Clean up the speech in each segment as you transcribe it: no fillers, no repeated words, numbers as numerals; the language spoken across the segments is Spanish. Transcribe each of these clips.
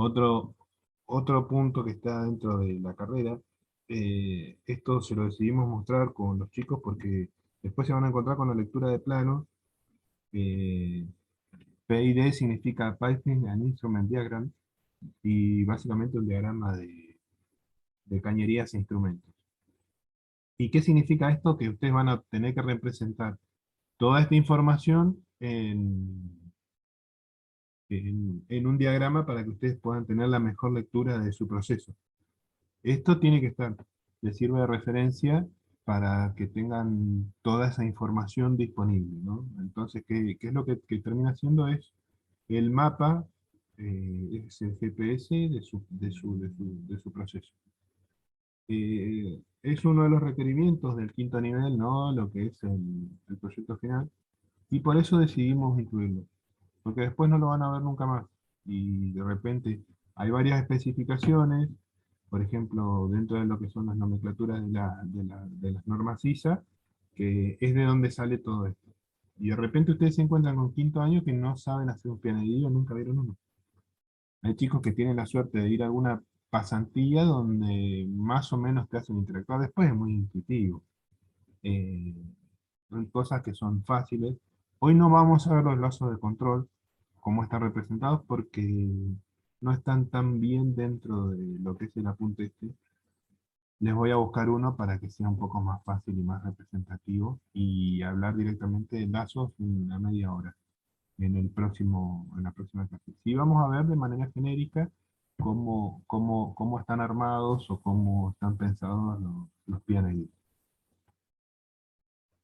Otro, otro punto que está dentro de la carrera, esto se lo decidimos mostrar con los chicos porque después se van a encontrar con la lectura de planos. eh, PID significa Piping and Instrument Diagram, y básicamente un diagrama de cañerías e instrumentos. ¿Y qué significa esto? Que ustedes van a tener que representar toda esta información en un diagrama para que ustedes puedan tener la mejor lectura de su proceso. Esto tiene que estar, les sirve de referencia para que tengan toda esa información disponible, ¿no? Entonces, ¿qué es lo que termina haciendo? Es el mapa, es el GPS de su proceso. Es uno de los requerimientos del quinto nivel, ¿no? Lo que es el proyecto final, y por eso decidimos incluirlo, porque después no lo van a ver nunca más. Y de repente hay varias especificaciones, por ejemplo, dentro de lo que son las nomenclaturas de las normas ISA, que es de donde sale todo esto. Y de repente ustedes se encuentran con quinto año que no saben hacer un PNI o nunca vieron uno. Hay chicos que tienen la suerte de ir a alguna pasantía donde más o menos te hacen interactuar. Después es muy intuitivo. Eh, Hay cosas que son fáciles. Hoy no vamos a ver los lazos de control, cómo están representados, porque no están tan bien dentro de lo que es el apunte este. Les voy a buscar uno para que sea un poco más fácil y más representativo, y hablar directamente de lazos en una media hora, en la próxima clase. Sí, vamos a ver de manera genérica cómo están armados o cómo están pensados los PNID,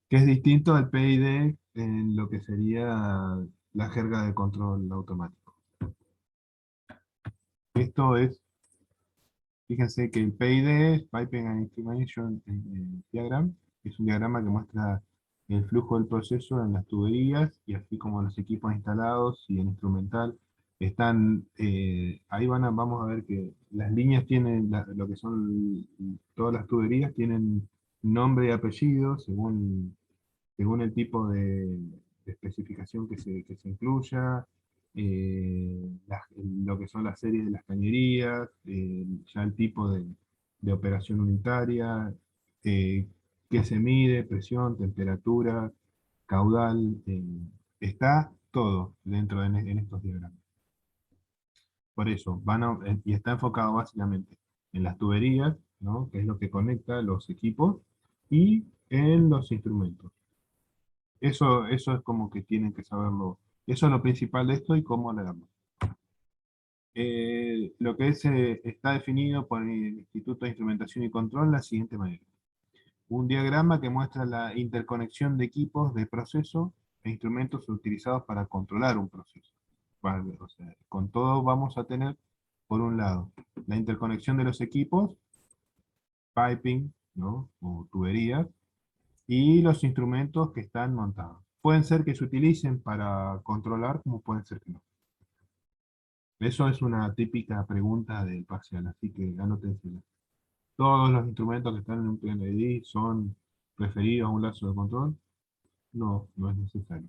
que es distinto al PID en lo que sería la jerga de control automático. Esto es, fíjense que el PID es Piping and Information Diagram, es un diagrama que muestra el flujo del proceso en las tuberías, y así como los equipos instalados y el instrumental están, ahí vamos a ver que las líneas tienen, lo que son todas las tuberías tienen nombre y apellido según el tipo de especificación que se incluya, lo que son las series de las cañerías, ya el tipo de operación unitaria, eh, qué se mide, presión, temperatura, caudal, está todo dentro en estos diagramas. Por eso, y está enfocado básicamente en las tuberías, ¿no? Que es lo que conecta los equipos, y en los instrumentos. Eso es como que tienen que saberlo. Eso es lo principal de esto y cómo leerlo. Lo que está definido por el Instituto de Instrumentación y Control de la siguiente manera. Un diagrama que muestra la interconexión de equipos de proceso e instrumentos utilizados para controlar un proceso. Vale, o sea, con todo vamos a tener, por un lado, la interconexión de los equipos, piping, ¿no? O tuberías, y los instrumentos que están montados. Pueden ser que se utilicen para controlar, como pueden ser que no. Eso es una típica pregunta del parcial, así que anótensela. ¿Todos los instrumentos que están en un PNID son referidos a un lazo de control? No, no es necesario.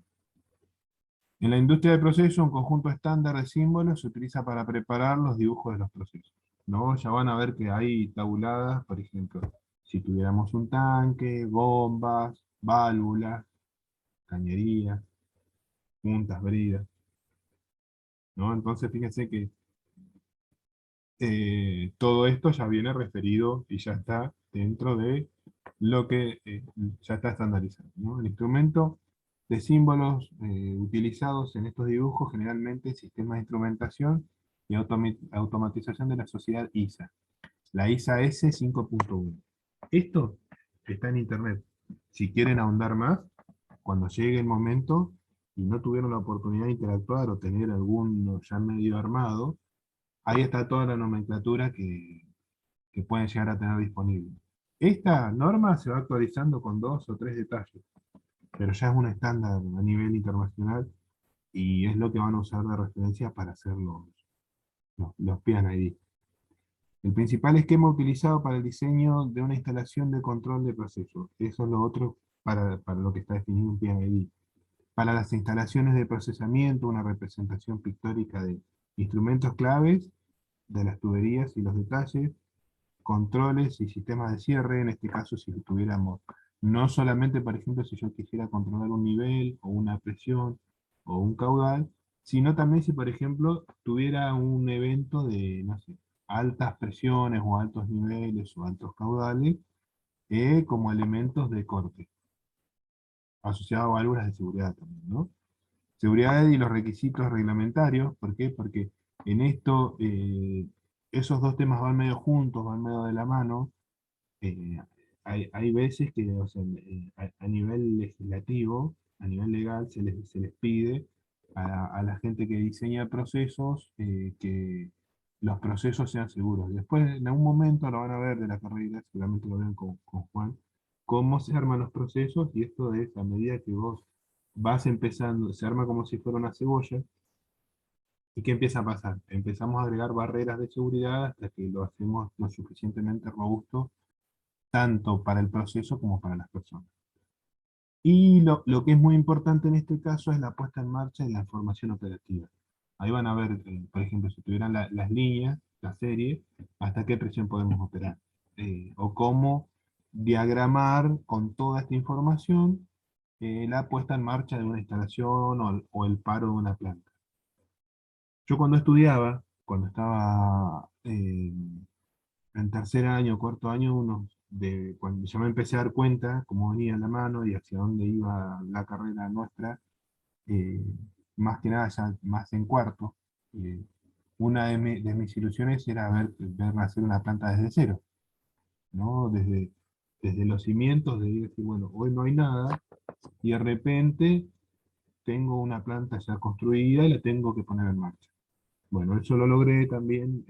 En la industria de procesos, un conjunto estándar de símbolos se utiliza para preparar los dibujos de los procesos, ¿no? Ya van a ver que hay tabuladas, por ejemplo, si tuviéramos un tanque, bombas, válvulas, cañerías, puntas, bridas, ¿no? Entonces fíjense que todo esto ya viene referido y ya está dentro de lo que ya está estandarizado, ¿no? El instrumento de símbolos utilizados en estos dibujos, generalmente sistemas de instrumentación y automatización de la sociedad ISA. La ISA S 5.1. Esto está en internet. Si quieren ahondar más, cuando llegue el momento y no tuvieron la oportunidad de interactuar o tener alguno ya medio armado, ahí está toda la nomenclatura que pueden llegar a tener disponible. Esta norma se va actualizando con 2 o 3 detalles, pero ya es un estándar a nivel internacional, y es lo que van a usar de referencia para hacer los PNID. El principal esquema utilizado para el diseño de una instalación de control de procesos. Eso es lo otro para lo que está definido un PNID. Para las instalaciones de procesamiento, una representación pictórica de instrumentos claves de las tuberías y los detalles, controles y sistemas de cierre, en este caso si tuviéramos, no solamente, por ejemplo, si yo quisiera controlar un nivel, o una presión, o un caudal, sino también si, por ejemplo, tuviera un evento de, no sé, altas presiones, o altos niveles, o altos caudales, como elementos de corte, asociados a válvulas de seguridad también, ¿no? Seguridad y los requisitos reglamentarios, ¿por qué? Porque en esto, esos dos temas van medio juntos, van medio de la mano. eh, hay veces que, o sea, a nivel legislativo, a nivel legal, se les pide a la gente que diseña procesos, que los procesos sean seguros. Después, en algún momento lo van a ver de la carrera, seguramente lo ven con Juan, cómo se arman los procesos, y esto es a medida que vos vas empezando, se arma como si fuera una cebolla. ¿Y qué empieza a pasar? Empezamos a agregar barreras de seguridad hasta que lo hacemos lo suficientemente robusto, tanto para el proceso como para las personas. Y lo que es muy importante en este caso es la puesta en marcha de la formación operativa. Ahí van a ver, por ejemplo, si tuvieran las líneas, la serie, hasta qué presión podemos operar. O cómo diagramar con toda esta información, la puesta en marcha de una instalación, o el paro de una planta. Yo cuando estudiaba, cuando estaba en tercer año, cuarto año, cuando ya me empecé a dar cuenta cómo venía la mano y hacia dónde iba la carrera nuestra, eh, más que nada ya más en cuarto, eh, una de mis ilusiones era ver nacer una planta desde cero, ¿no? Desde los cimientos, de decir, bueno, hoy no hay nada, y de repente tengo una planta ya construida y la tengo que poner en marcha. Bueno, eso lo logré también,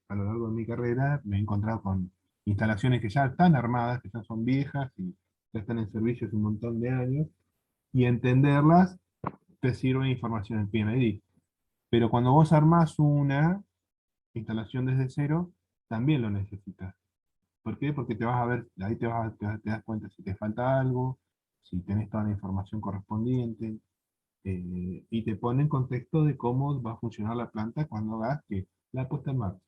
a lo largo de mi carrera. Me he encontrado con instalaciones que ya están armadas, que ya son viejas y ya están en servicio hace un montón de años, y entenderlas te sirve de información en PNID. Pero cuando vos armás una instalación desde cero, también lo necesitas. ¿Por qué? Porque te vas a ver, ahí te das cuenta si te falta algo, si tenés toda la información correspondiente, y te pone en contexto de cómo va a funcionar la planta cuando hagas que la puesta en marcha,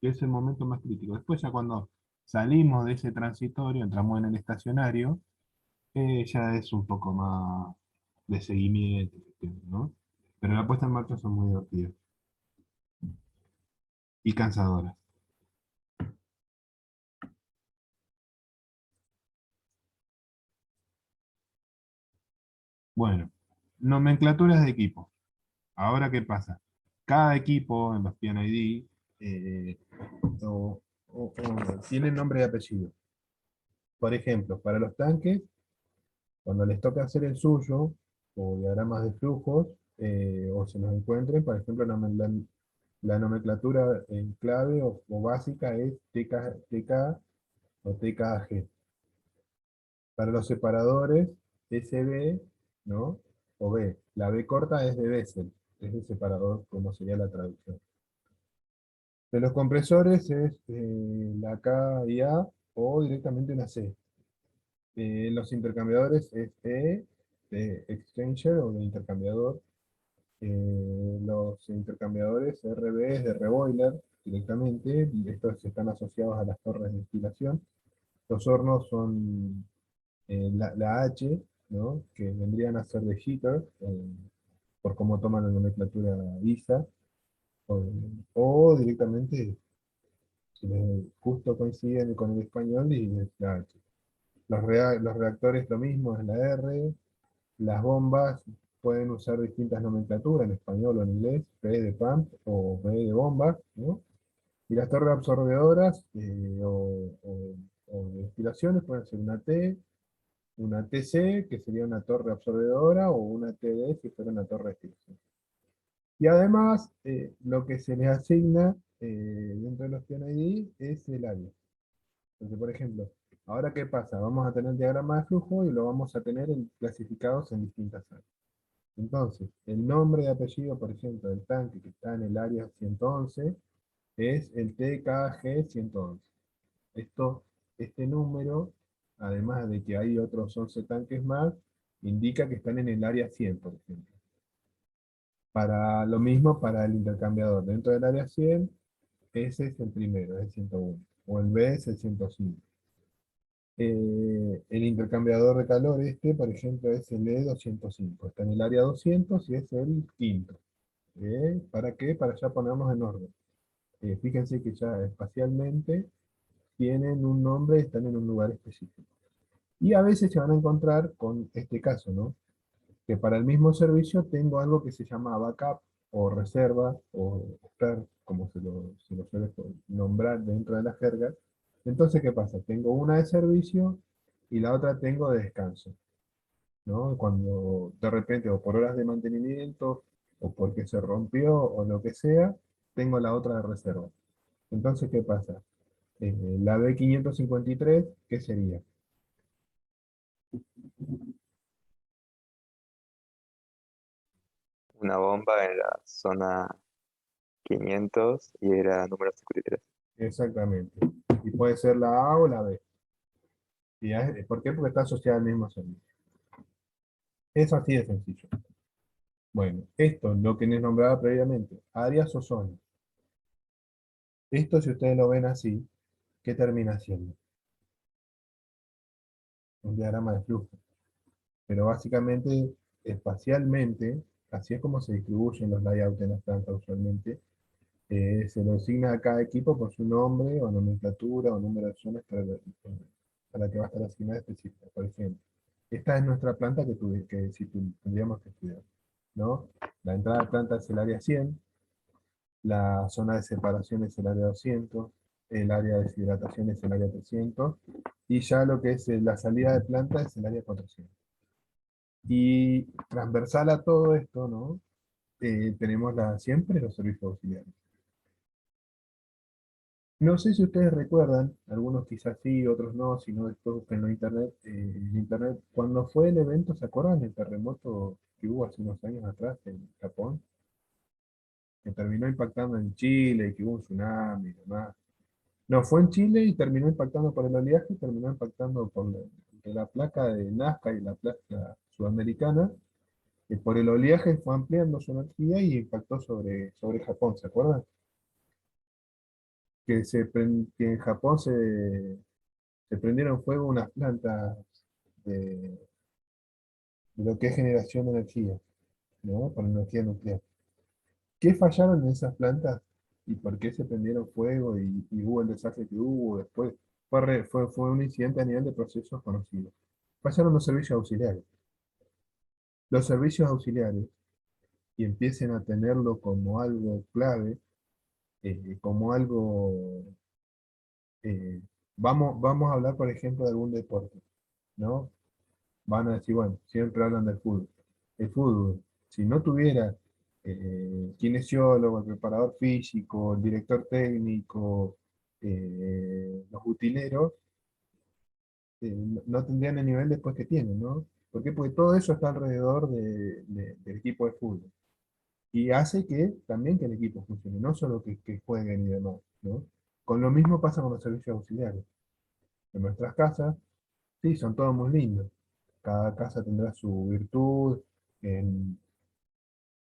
que es el momento más crítico. Después, ya cuando salimos de ese transitorio, entramos en el estacionario, ya es un poco más de seguimiento, ¿no? Pero la puesta en marcha son muy divertidas y cansadoras. Bueno, nomenclaturas de equipo. Ahora, ¿qué pasa? Cada equipo en los PNID, tiene nombre y apellido. Por ejemplo, para los tanques, cuando les toca hacer el suyo, o diagramas de flujos, o se nos encuentren, por ejemplo, la nomenclatura en clave, o básica, es TK o TKG. Para los separadores, SB, ¿no? O B. La B corta es de Bessel, es el separador, como sería la traducción. De los compresores es la K y A, o directamente una C. Los intercambiadores es E, de exchanger o de intercambiador. Los intercambiadores RB es de reboiler directamente, y estos están asociados a las torres de destilación. Los hornos son la H, ¿no? Que vendrían a ser de heater, por cómo toman la nomenclatura ISA, o directamente justo coinciden con el español y es la H. Los reactores lo mismo, es la R. Las bombas pueden usar distintas nomenclaturas, en español o en inglés, P de pump o B de bomba, ¿no? Y las torres absorbedoras, o de destilaciones, pueden ser una TC, que sería una torre absorbedora, o una TD, que fuera una torre de destilación. Y además, lo que se les asigna, dentro de los PNID, es el área. Porque, por ejemplo, ahora ¿qué pasa? Vamos a tener diagrama de flujo y lo vamos a tener clasificados en distintas áreas. Entonces, el nombre de apellido, por ejemplo, del tanque que está en el área 111 es el TKG 111. Este número, además de que hay otros 11 tanques más, indica que están en el área 100, por ejemplo. Para lo mismo para el intercambiador. Dentro del área 100, Ese es el primero, es el 101. O el B es el 105. El intercambiador de calor este, por ejemplo, es el E205. Está en el área 200 y es el quinto. ¿Para qué? Para ya ponernos en orden. Fíjense que ya espacialmente tienen un nombre y están en un lugar específico. Y a veces se van a encontrar con este caso, ¿no? Que para el mismo servicio tengo algo que se llama backup o reserva o spare, como se lo suele nombrar dentro de la jerga. Entonces, ¿qué pasa? Tengo una de servicio y la otra tengo de descanso, ¿no? Cuando de repente, o por horas de mantenimiento, o porque se rompió, o lo que sea, tengo la otra de reserva. Entonces, ¿qué pasa? La B553, ¿qué sería? Una bomba en la zona 500 y era número 53. Exactamente. Y puede ser la A o la B. ¿Por qué? Porque está asociada al mismo servicio. Es así de sencillo. Bueno, esto, lo que les nombraba previamente, áreas o zonas. Esto, si ustedes lo ven así, ¿qué termina siendo? Un diagrama de flujo. Pero básicamente, espacialmente, así es como se distribuyen los layouts en las plantas usualmente. Se lo asigna a cada equipo por su nombre o nomenclatura o número de zonas para que va a estar asignada específica. Por ejemplo, esta es nuestra planta que si tendríamos que estudiar, ¿no? La entrada de planta es el área 100, la zona de separación es el área 200, el área de deshidratación es el área 300, y ya lo que es la salida de planta es el área 400. Y transversal a todo esto, ¿no? Tenemos siempre los servicios auxiliares. No sé si ustedes recuerdan, algunos quizás sí, otros no, si no después busquen en internet, cuando fue el evento, ¿se acuerdan del terremoto que hubo hace unos años atrás en Japón? Que terminó impactando en Chile, y que hubo un tsunami y demás. No, fue en Chile y terminó impactando por el oleaje, y terminó impactando entre la placa de Nazca y la placa sudamericana, y por el oleaje fue ampliando su energía y impactó sobre Japón, ¿se acuerdan? Que en Japón se prendieron fuego unas plantas de, de lo que es generación de energía, ¿no? Por energía nuclear. ¿Qué fallaron en esas plantas y por qué se prendieron fuego y hubo el desastre que hubo después? Fue un incidente a nivel de procesos conocidos. Fallaron los servicios auxiliares. Los servicios auxiliares, y empiecen a tenerlo como algo clave, como algo, eh, vamos a hablar, por ejemplo, de algún deporte, ¿no? Van a decir, bueno, siempre hablan del fútbol. El fútbol, si no tuviera kinesiólogo, el preparador físico, el director técnico, los utileros, no tendrían el nivel después que tienen, ¿no? ¿Por qué? Porque todo eso está alrededor del equipo de fútbol. Y hace que también que el equipo funcione, no solo que jueguen y demás, ¿no? Con lo mismo pasa con los servicios auxiliares. En nuestras casas, sí, son todos muy lindos. Cada casa tendrá su virtud en,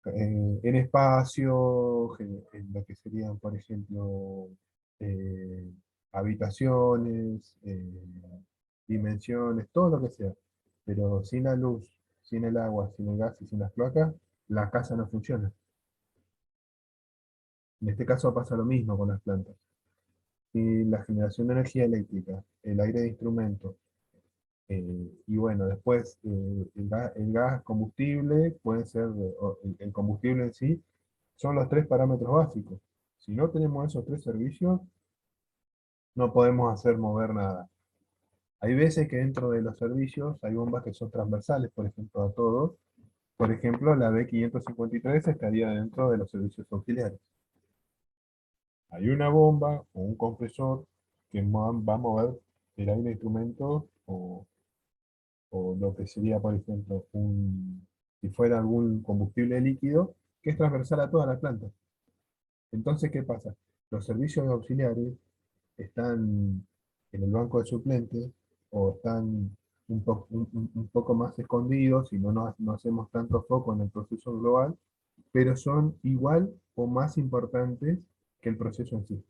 en espacio, en lo que serían, por ejemplo, eh, habitaciones, dimensiones, todo lo que sea. Pero sin la luz, sin el agua, sin el gas y sin las cloacas, la casa no funciona. En este caso pasa lo mismo con las plantas. Y la generación de energía eléctrica, el aire de instrumentos, y bueno, después el gas combustible puede ser, o el combustible en sí, son los tres parámetros básicos. Si no tenemos esos tres servicios, no podemos hacer mover nada. Hay veces que dentro de los servicios hay bombas que son transversales, por ejemplo, a todos. Por ejemplo, la B553 estaría dentro de los servicios auxiliares. Hay una bomba o un compresor que va a mover el aire de instrumentos o lo que sería, por ejemplo, si fuera algún combustible líquido, que es transversal a todas las plantas. Entonces, ¿qué pasa? Los servicios auxiliares están en el banco de suplentes o están un poco más escondidos y no hacemos tanto foco en el proceso global, pero son igual o más importantes que el proceso en sí.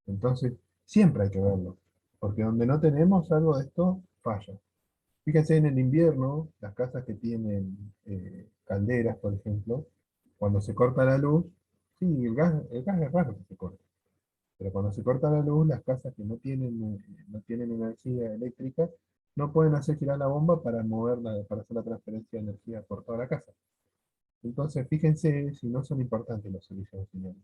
Entonces, siempre hay que verlo, porque donde no tenemos algo de esto, falla. Fíjense en el invierno, las casas que tienen calderas, por ejemplo, cuando se corta la luz, sí, el gas es raro que se corte, pero cuando se corta la luz, las casas que no tienen energía eléctrica, no pueden hacer girar la bomba para moverla, para hacer la transferencia de energía por toda la casa. Entonces, fíjense si no son importantes los servicios auxiliares.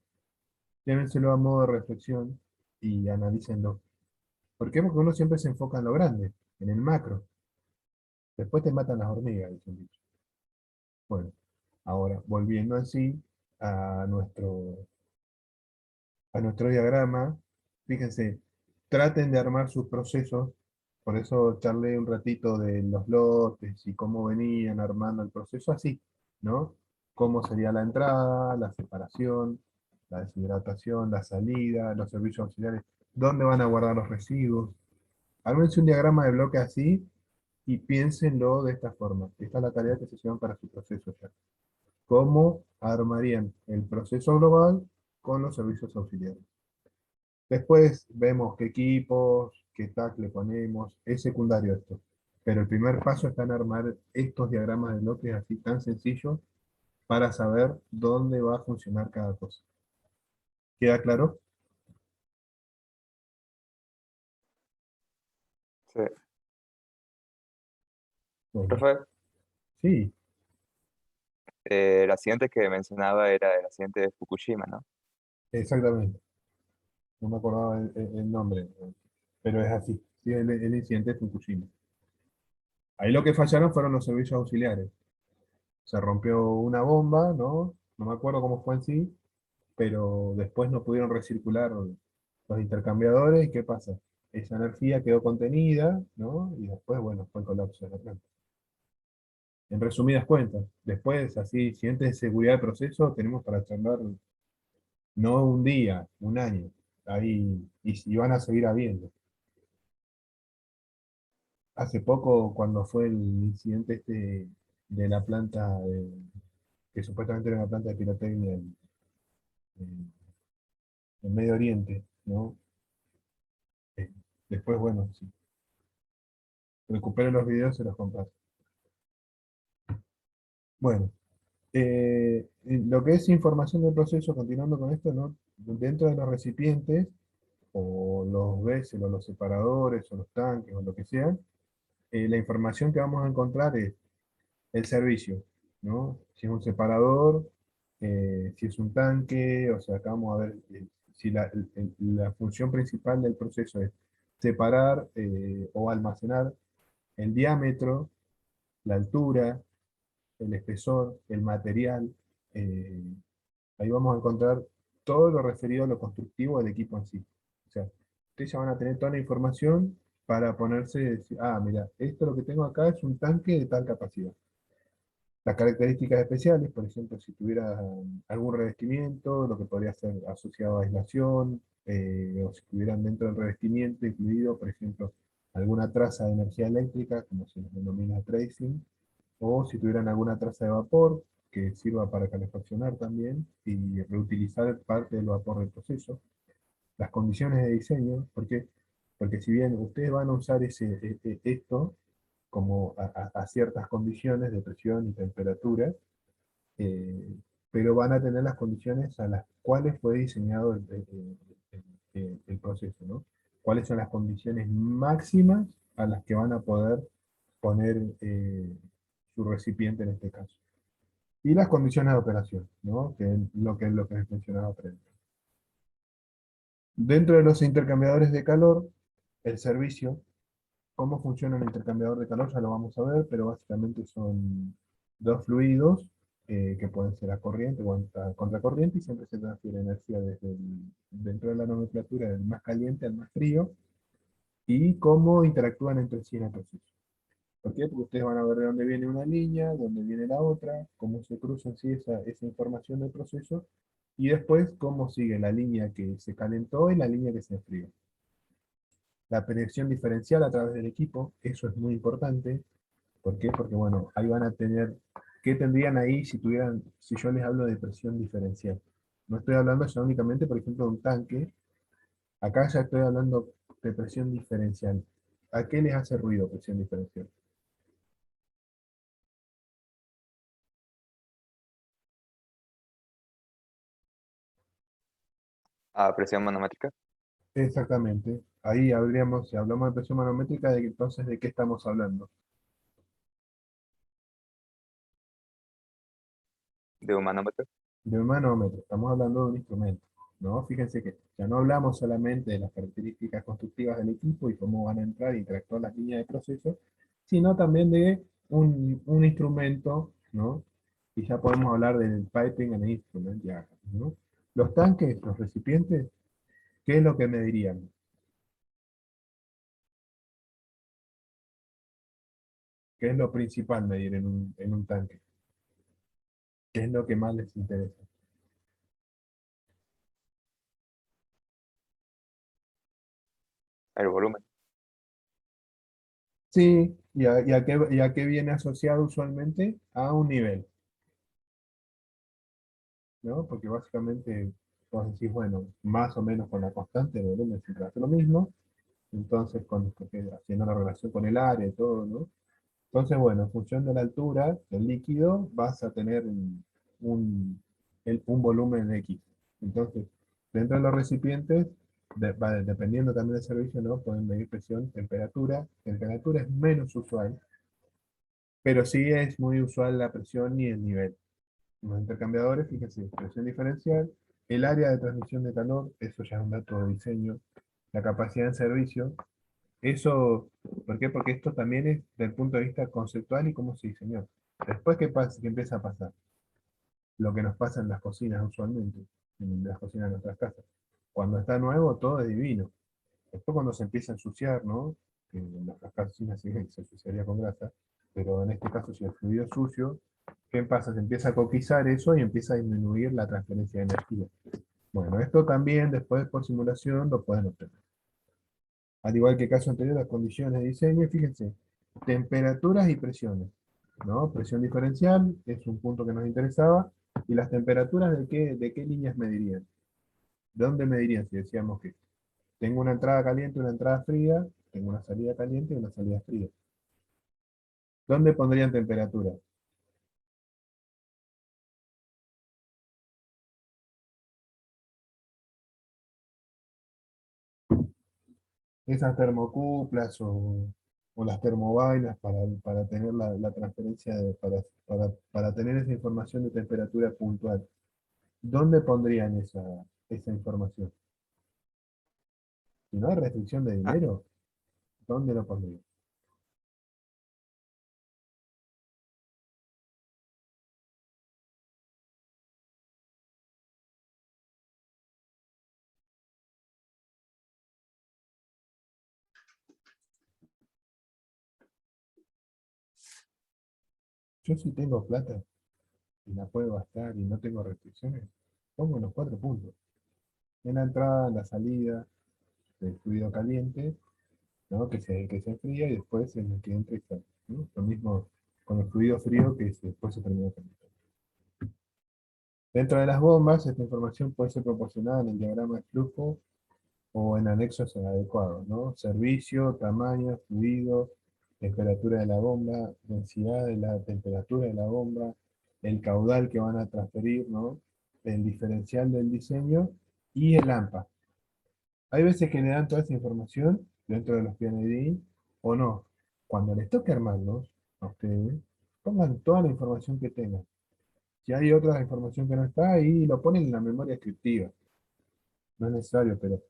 Llévenselo a modo de reflexión y analícenlo. ¿Por qué? Porque uno siempre se enfoca en lo grande, en el macro. Después te matan las hormigas, dice un dicho. Bueno, ahora, volviendo así a a nuestro diagrama, fíjense, traten de armar sus procesos, por eso charlé un ratito de los lotes y cómo venían armando el proceso así, ¿no? Cómo sería la entrada, la separación, la deshidratación, la salida, los servicios auxiliares, dónde van a guardar los residuos. Ármense un diagrama de bloque así y piénsenlo de esta forma. Esta es la tarea que se llevan para su proceso ya. ¿Cómo armarían el proceso global con los servicios auxiliares? Después vemos qué equipos, qué tag le ponemos, es secundario esto. Pero el primer paso está en armar estos diagramas de bloques así tan sencillos para saber dónde va a funcionar cada cosa. ¿Queda claro? Sí. Bueno, Profe, sí, el accidente que mencionaba era el accidente de Fukushima, ¿no? exactamente. No me acordaba el nombre, pero es así. Sí, el incidente de Fukushima. Ahí lo que fallaron fueron los servicios auxiliares. Se rompió una bomba, ¿no? No me acuerdo cómo fue en sí, pero después no pudieron recircular los intercambiadores. ¿Y qué pasa? Esa energía quedó contenida, ¿no? Y después, bueno, fue el colapso de la planta. En resumidas cuentas, después, así, siguientes de seguridad de proceso, tenemos para charlar no un día, un año. Ahí, y van a seguir habiendo. Hace poco, cuando fue el incidente este de la planta, que supuestamente era una planta de pirotecnia en- en Medio Oriente, ¿no? Eh, Después, bueno, si recupero los videos, se los comparto. Bueno, lo que es información del proceso, continuando con esto, ¿no? Dentro de los recipientes, o los vessels, o los separadores, o los tanques, o lo que sea, la información que vamos a encontrar es el servicio, ¿no? Si es un separador, si es un tanque, o sea, acá vamos a ver si la función principal del proceso es separar o almacenar el diámetro, la altura, el espesor, el material. eh, Ahí vamos a encontrar todo lo referido a lo constructivo del equipo en sí. O sea, ustedes ya van a tener toda la información para ponerse, decir, ah, mira, esto lo que tengo acá es un tanque de tal capacidad. Las características especiales, por ejemplo, si tuviera algún revestimiento, lo que podría ser asociado a aislación, o si tuvieran dentro del revestimiento incluido, por ejemplo, alguna traza de energía eléctrica, como se les denomina tracing, o si tuvieran alguna traza de vapor, que sirva para calefaccionar también y reutilizar parte del vapor del proceso. Las condiciones de diseño, porque si bien ustedes van a usar esto como a ciertas condiciones de presión y temperatura, eh, pero van a tener las condiciones a las cuales fue diseñado el proceso, ¿no? ¿Cuáles son las condiciones máximas a las que van a poder poner su recipiente en este caso? Y las condiciones de operación, ¿no? Que es lo que les mencionaba previo. Dentro de los intercambiadores de calor, el servicio, cómo funciona el intercambiador de calor, ya lo vamos a ver, pero básicamente son dos fluidos que pueden ser a corriente o a contracorriente y siempre se transfiere energía dentro de la nomenclatura del más caliente al más frío y cómo interactúan entre sí en el proceso. ¿Por qué? Porque ustedes van a ver de dónde viene una línea, dónde viene la otra, cómo se cruza en sí esa información del proceso y después cómo sigue la línea que se calentó y la línea que se enfrió. La presión diferencial a través del equipo, eso es muy importante. ¿Por qué? Porque bueno, ahí van a tener, ¿qué tendrían ahí si yo les hablo de presión diferencial? No estoy hablando ya únicamente, por ejemplo, de un tanque, Acá ya estoy hablando de presión diferencial. ¿A qué les hace ruido presión diferencial? A presión manométrica, Exactamente. Ahí habríamos, si hablamos de presión manométrica, entonces ¿de qué estamos hablando? de un manómetro. De un manómetro, estamos hablando de un instrumento, ¿no? Fíjense que ya no hablamos solamente de las características constructivas del equipo y cómo van a entrar e interactuar las líneas de proceso, sino también de un instrumento, ¿no? Y ya podemos hablar del piping and instrument diagram, ¿no? Los tanques, los recipientes, ¿qué es lo que medirían? ¿Qué es lo principal medir en un tanque? ¿Qué es lo que más les interesa? El volumen. Sí, y a qué viene asociado usualmente? A un nivel, ¿no? Porque básicamente vos decís, bueno, más o menos con la constante de volumen siempre hace lo mismo, entonces porque haciendo la relación con el área y todo, ¿no? Entonces, bueno, en función de la altura del líquido vas a tener un, un volumen X. Entonces, dentro de los recipientes, dependiendo también del servicio, ¿no? Pueden medir presión, temperatura. Temperatura es menos usual, pero sí es muy usual la presión y el nivel. Los intercambiadores, fíjense, presión diferencial, el área de transmisión de calor, eso ya es un dato de diseño, la capacidad de servicio, eso, ¿por qué? Porque esto también es del punto de vista conceptual y cómo se diseñó. Después, ¿qué pasa? ¿Qué empieza a pasar? Lo que nos pasa en las cocinas usualmente, en las cocinas de nuestras casas. Cuando está nuevo, todo es divino. Después cuando se empieza a ensuciar, ¿no? Que en nuestras cocinas sí se ensuciaría con grasa, pero en este caso si el fluido es sucio, ¿qué pasa? Se empieza a coquizar eso y empieza a disminuir la transferencia de energía. Bueno, esto también después por simulación lo pueden obtener. Al igual que el caso anterior, las condiciones de diseño, fíjense, temperaturas y presiones, ¿no? Presión diferencial es un punto que nos interesaba, y las temperaturas de qué líneas medirían. ¿De dónde medirían si decíamos que tengo una entrada caliente y una entrada fría, tengo una salida caliente y una salida fría? ¿Dónde pondrían temperatura? Esas termocuplas o las termovainas para tener la transferencia, para tener esa información de temperatura puntual. ¿Dónde pondrían esa información? Si no hay restricción de Ah, dinero, ¿dónde lo pondrían? Yo si tengo plata y la puedo gastar y no tengo restricciones, pongo los 4 puntos. En la entrada, en la salida, del fluido caliente, ¿no? Que se enfría y después en el que entra y sale, ¿no? Lo mismo con el fluido frío después se termina calentando. Dentro de las bombas, esta información puede ser proporcionada en el diagrama de flujo o en anexos adecuados, ¿no? Servicio, tamaño, fluido, temperatura de la bomba, densidad de la temperatura de la bomba, el caudal que van a transferir, ¿no? El diferencial del diseño y el AMPA. Hay veces que le dan toda esa información dentro de los PNID o no. Cuando les toque armarlos a ustedes, pongan toda la información que tengan. Si hay otra información que no está, ahí lo ponen en la memoria descriptiva. No es necesario, pero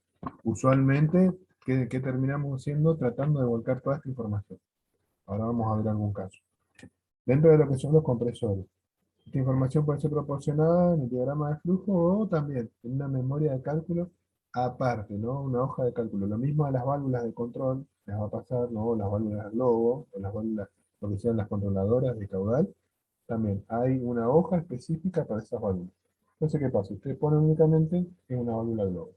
usualmente, ¿qué terminamos haciendo? Tratando de volcar toda esta información. Ahora vamos a ver algún caso. Dentro de lo que son los compresores, esta información puede ser proporcionada en el diagrama de flujo o también en una memoria de cálculo aparte, ¿no? Una hoja de cálculo. Lo mismo a las válvulas de control, les va a pasar, ¿no? Las válvulas de globo, o las válvulas, lo que sean las controladoras de caudal, también hay una hoja específica para esas válvulas. Entonces, ¿qué pasa? Usted pone únicamente en una válvula globo.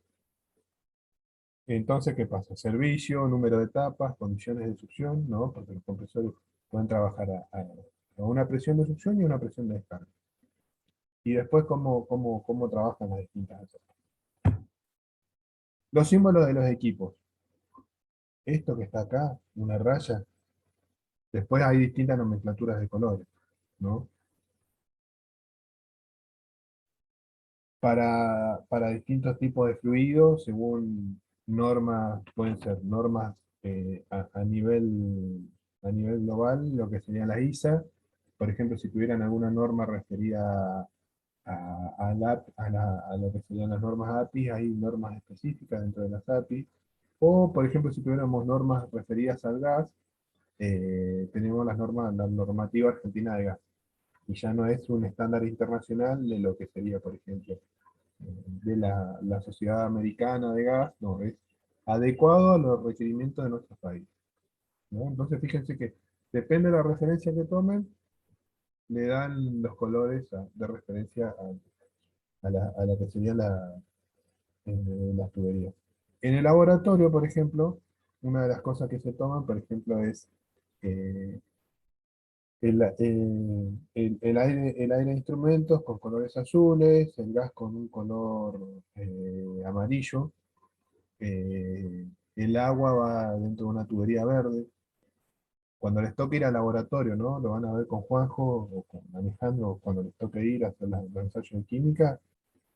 Entonces, ¿qué pasa? Servicio, número de etapas, condiciones de succión, ¿no? Porque los compresores pueden trabajar a una presión de succión y una presión de descarga. Y después, ¿cómo trabajan las distintas etapas? Los símbolos de los equipos. Esto que está acá, una raya. Después hay distintas nomenclaturas de colores, ¿no? Para distintos tipos de fluidos, según normas, pueden ser normas a nivel global, lo que serían las ISA. Por ejemplo, si tuvieran alguna norma referida a lo que serían las normas API, hay normas específicas dentro de las API. O, por ejemplo, si tuviéramos normas referidas al gas, tenemos la normativa argentina de gas. Y ya no es un estándar internacional de lo que sería, por ejemplo, de la Sociedad Americana de Gas, no, es adecuado a los requerimientos de nuestro país, ¿no? Entonces, fíjense que depende de la referencia que tomen, le dan los colores de referencia a la que sería las tuberías. En el laboratorio, por ejemplo, una de las cosas que se toman, por ejemplo, es eh, el aire de instrumentos con colores azules, el gas con un color amarillo, el agua va dentro de una tubería verde. Cuando les toque ir al laboratorio, ¿no? Lo van a ver con Juanjo o con Alejandro, cuando les toque ir a hacer los ensayos de química,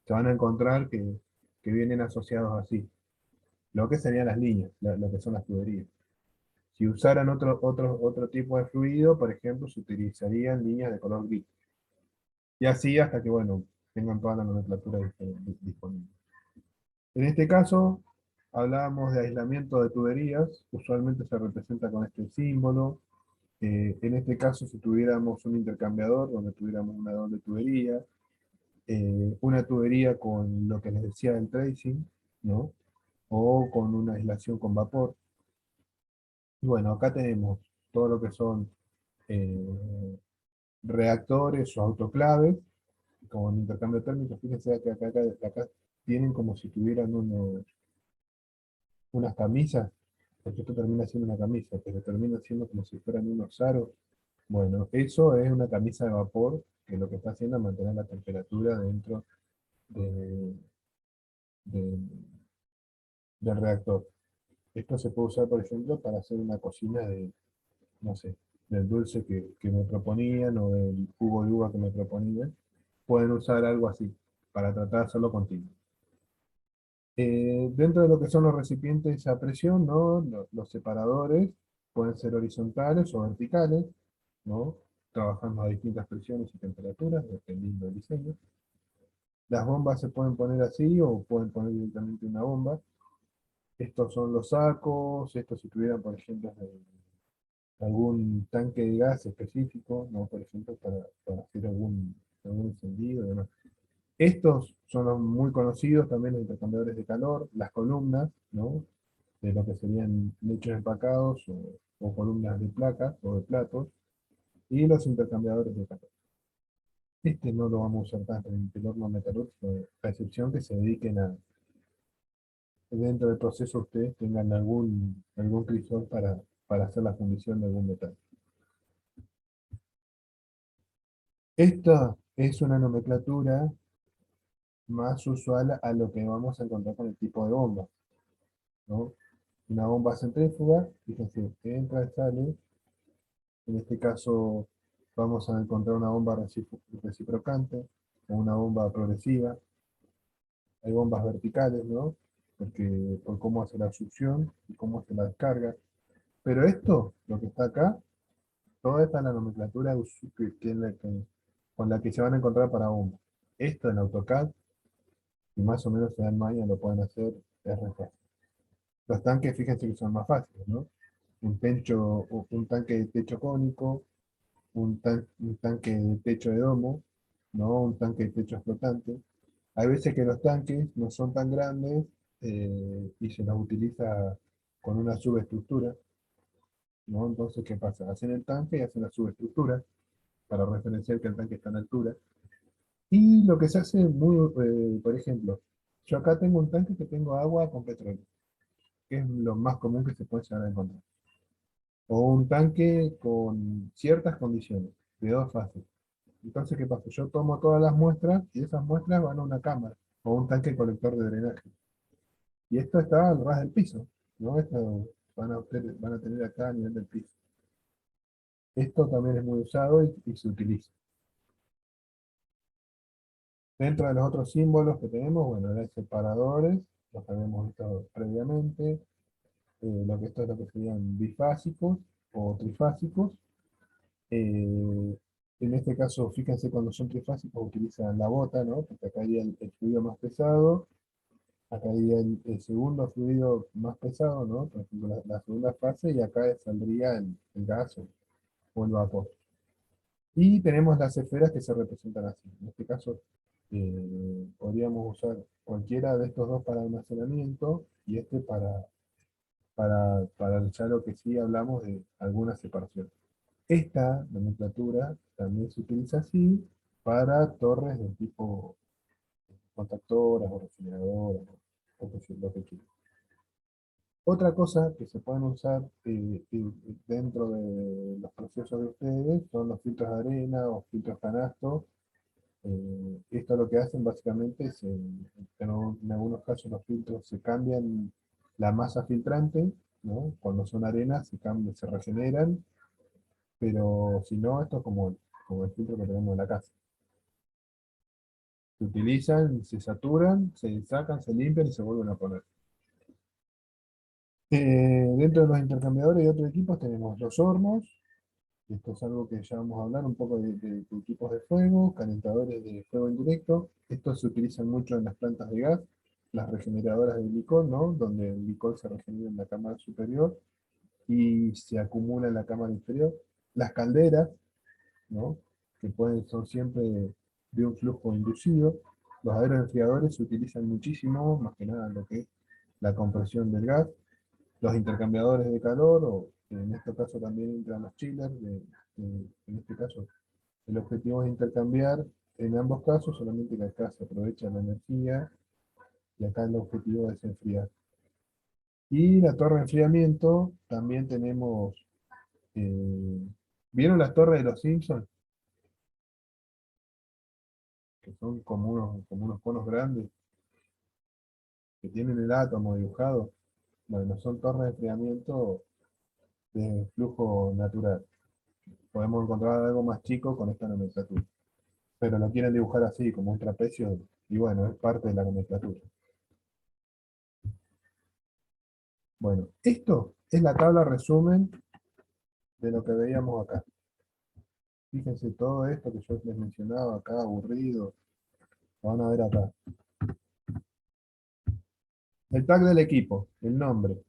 se van a encontrar que vienen asociados así. Lo que serían las líneas, lo que son las tuberías. Si usaran otro tipo de fluido, por ejemplo, se utilizarían líneas de color gris. Y así hasta que, bueno, tengan toda la nomenclatura disponible. En este caso, hablábamos de aislamiento de tuberías, usualmente se representa con este símbolo. En este caso, si tuviéramos un intercambiador donde tuviéramos una doble tubería, una tubería con lo que les decía del tracing, ¿no? O con una aislación con vapor. Y bueno, acá tenemos todo lo que son reactores o autoclaves con intercambio térmico. Fíjense que acá tienen como si tuvieran unas camisas, porque esto termina siendo una camisa, pero termina siendo como si fueran unos aros. Bueno, eso es una camisa de vapor que lo que está haciendo es mantener la temperatura dentro de- de- del reactor. Esto se puede usar, por ejemplo, para hacer una cocina de, no sé, del dulce que me proponían o del jugo de uva que me proponían. Pueden usar algo así para tratar de hacerlo continuo. Dentro de lo que son los recipientes a presión, ¿no? Los separadores pueden ser horizontales o verticales, ¿no? Trabajando a distintas presiones y temperaturas, dependiendo del diseño. Las bombas se pueden poner así o pueden poner directamente una bomba. Estos son los sacos, estos si tuvieran, por ejemplo, algún tanque de gas específico, ¿no? Por ejemplo, para hacer algún encendido y demás. Estos son los muy conocidos, también los intercambiadores de calor, las columnas, ¿no? De lo que serían lechos empacados o columnas de placas o de platos, y los intercambiadores de calor. Este no lo vamos a usar tanto en el horno metalúrgico, a excepción que se dediquen dentro del proceso ustedes tengan algún crisol para hacer la fundición de algún metal. Esta es una nomenclatura más usual a lo que vamos a encontrar con el tipo de bomba, ¿no? Una bomba centrífuga, fíjense, entra y sale. En este caso vamos a encontrar una bomba reciprocante o una bomba progresiva. Hay bombas verticales, ¿no? Porque, por cómo hace la succión y cómo hace la descarga. Pero esto, lo que está acá, toda esta es la nomenclatura con la que se van a encontrar para bomba. Esto en AutoCAD, y más o menos se dan maña, lo pueden hacer, es re fácil. Los tanques, fíjense que son más fáciles, ¿no? Un tanque de techo cónico, un tanque de techo de domo, ¿no? Un tanque de techo flotante. Hay veces que los tanques no son tan grandes y se los utiliza con una subestructura, ¿no? Entonces, ¿qué pasa? Hacen el tanque y hacen la subestructura para referenciar que el tanque está en altura. Y lo que se hace por ejemplo, yo acá tengo un tanque que tengo agua con petróleo, que es lo más común que se puede llegar a encontrar. O un tanque con ciertas condiciones, de dos fases. Entonces, ¿qué pasa? Yo tomo todas las muestras y esas muestras van a una cámara o un tanque colector de drenaje. Y esto está al ras del piso, ¿no? Esto van a tener acá a nivel del piso. Esto también es muy usado y se utiliza. Dentro de los otros símbolos que tenemos, bueno, hay separadores, los habíamos visto previamente, esto es lo que serían bifásicos o trifásicos. En este caso, fíjense, cuando son trifásicos utilizan la bota, ¿no? Porque acá iría el fluido más pesado, acá iría el segundo fluido más pesado, ¿no? Por ejemplo, la segunda fase, y acá saldría el gas o el vapor. Y tenemos las esferas que se representan así. En este caso, podríamos usar cualquiera de estos dos para almacenamiento y este para ya lo que sí hablamos de alguna separación. Esta nomenclatura también se utiliza así para torres de tipo contactoras o refrigeradoras, o lo que quieran. Otra cosa que se pueden usar dentro de los procesos de ustedes son los filtros de arena o filtros canasto. Esto lo que hacen básicamente es, en algunos casos los filtros se cambian la masa filtrante, ¿no? Cuando son arenas se cambian, se regeneran, pero si no, esto es como el filtro que tenemos en la casa. Se utilizan, se saturan, se sacan, se limpian y se vuelven a poner. Dentro de los intercambiadores y otros equipos tenemos los hornos. Esto es algo que ya vamos a hablar un poco de equipos de fuego, calentadores de fuego indirecto. Estos se utilizan mucho en las plantas de gas, las regeneradoras de glicol, ¿no? Donde el glicol se regenera en la cámara superior y se acumula en la cámara inferior. Las calderas, ¿no? Que son siempre de un flujo inducido. Los aeroenfriadores se utilizan muchísimo, más que nada en lo que es la compresión del gas. Los intercambiadores de calor, o en este caso también entran los chillers, en este caso el objetivo es intercambiar en ambos casos, solamente que acá se aprovecha la energía y acá el objetivo es enfriar. Y la torre de enfriamiento, también tenemos, eh, ¿vieron las torres de los Simpsons? Que son como unos conos grandes, que tienen el átomo dibujado. Bueno, son torres de enfriamiento de flujo natural. Podemos encontrar algo más chico con esta nomenclatura. Pero lo quieren dibujar así, como un trapecio, y bueno, es parte de la nomenclatura. Bueno, esto es la tabla resumen de lo que veíamos acá. Fíjense todo esto que yo les mencionaba acá, aburrido, lo van a ver acá. El tag del equipo, el nombre,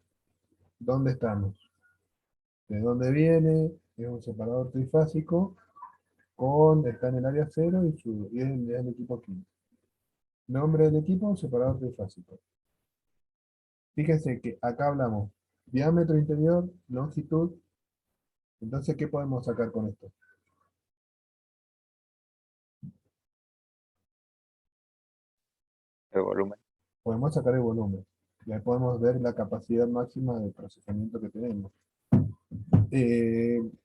dónde estamos, de dónde viene, es un separador trifásico, está en el área 0 y es el equipo 15. Nombre del equipo, separador trifásico. Fíjense que acá hablamos diámetro interior, longitud. Entonces, ¿qué podemos sacar con esto? El volumen. Podemos sacar el volumen. Y ahí podemos ver la capacidad máxima de procesamiento que tenemos.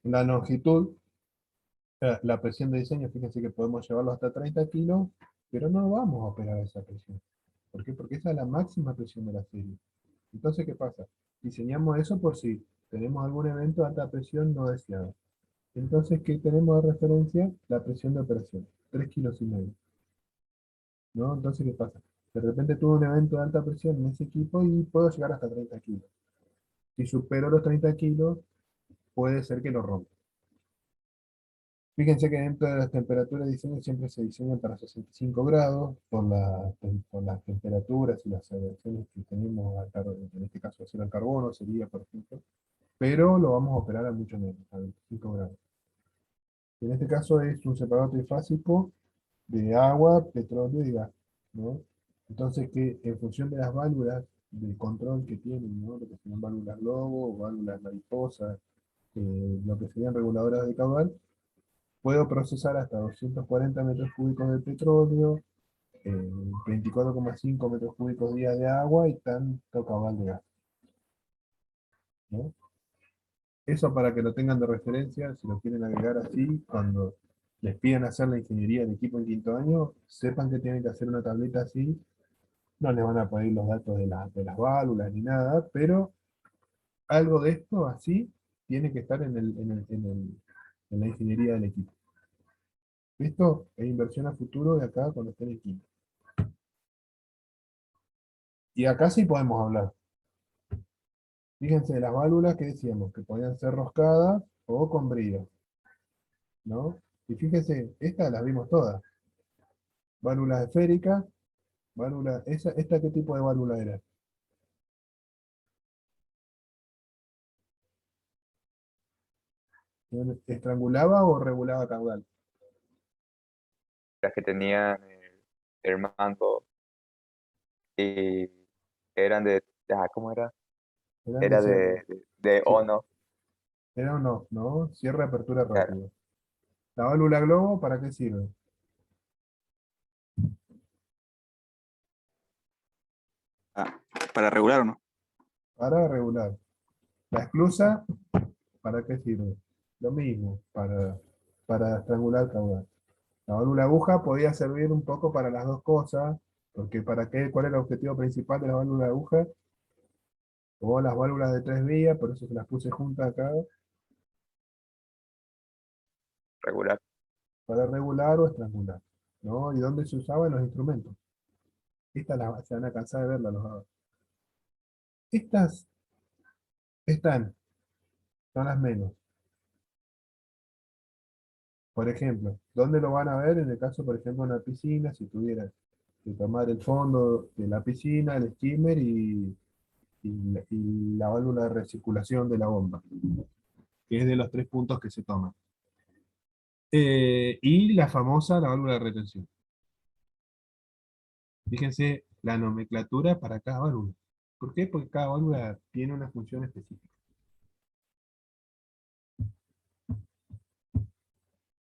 La longitud, la presión de diseño, fíjense que podemos llevarlo hasta 30 kilos, pero no vamos a operar a esa presión. ¿Por qué? Porque esa es la máxima presión de la serie. Entonces, ¿qué pasa? Diseñamos eso por si tenemos algún evento de alta presión no deseado. Entonces, ¿qué tenemos de referencia? La presión de operación, 3,5 kilos. ¿No? Entonces, ¿qué pasa? De repente tuve un evento de alta presión en ese equipo y puedo llegar hasta 30 kilos. Si supero los 30 kilos, puede ser que lo rompa. Fíjense que dentro de las temperaturas de diseño siempre se diseñan para 65 grados por las temperaturas y las radiaciones que tenemos, en este caso hacer al carbono sería, por ejemplo, pero lo vamos a operar a mucho menos, a 25 grados. En este caso es un separador trifásico de agua, petróleo y gas, ¿no? Entonces, que en función de las válvulas de control que tienen, ¿no? Lo que serían válvulas Lobo, válvulas mariposa, lo que serían reguladoras de caudal, puedo procesar hasta 240 metros cúbicos de petróleo, 24,5 metros cúbicos día de agua y tanto caudal de gas, ¿no? Eso para que lo tengan de referencia, si lo quieren agregar así, cuando les pidan hacer la ingeniería de equipo en quinto año, sepan que tienen que hacer una tableta así no le van a pedir los datos de las válvulas ni nada, pero algo de esto así tiene que estar en la ingeniería del equipo. Esto es inversión a futuro de acá cuando esté en el quinto. Y acá sí podemos hablar. Fíjense, las válvulas que decíamos, que podían ser roscadas o con brillo, ¿no? Y fíjense, estas las vimos todas. Válvulas esféricas, válvulas, ¿esta qué tipo de válvula era? ¿Estrangulaba o regulaba caudal? Las que tenían el mango y eran ¿cómo era? Eran de Era cierre. de Sí, Ono, era un no, ¿no? Cierre, apertura claro. rápido. ¿La válvula globo para qué sirve? Ah, para regular o no. Para regular. ¿La esclusa para qué sirve? Lo mismo, para estrangular caudal. La válvula aguja podía servir un poco para las dos cosas, porque ¿para qué? ¿Cuál es el objetivo principal de la válvula de aguja? O las válvulas de tres vías, por eso se las puse juntas acá, Regular. para regular o estrangular, ¿no? ¿Y dónde se usaban los instrumentos? Estas se van a cansar de verlas los. Estas están, son las menos. Por ejemplo, ¿dónde lo van a ver? En el caso, por ejemplo, de una piscina, si tuviera que tomar el fondo de la piscina, el skimmer y la válvula de recirculación de la bomba, que es de los tres puntos que se toman. Y la famosa, la válvula de retención. Fíjense la nomenclatura para cada válvula. ¿Por qué? Porque cada válvula tiene una función específica.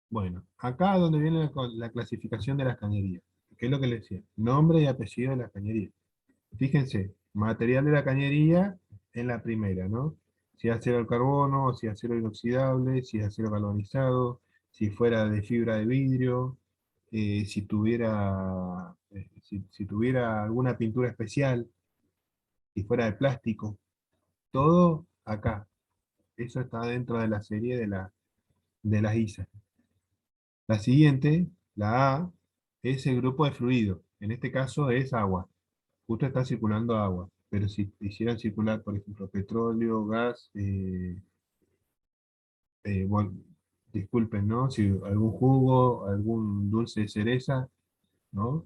Bueno, acá es donde viene la clasificación de las cañerías. ¿Qué es lo que les decía? Nombre y apellido de la cañería. Fíjense, material de la cañería en la primera, ¿no? Si es acero al carbono, si es acero inoxidable, si es acero galvanizado, si fuera de fibra de vidrio, si tuviera alguna pintura especial, si fuera de plástico, todo acá. Eso está dentro de la serie de las ISA. La siguiente, la A, es el grupo de fluido. En este caso es agua. Justo está circulando agua. Pero si hicieran circular, por ejemplo, petróleo, gas, bueno, disculpen, ¿no? Si algún jugo, algún dulce de cereza, ¿no?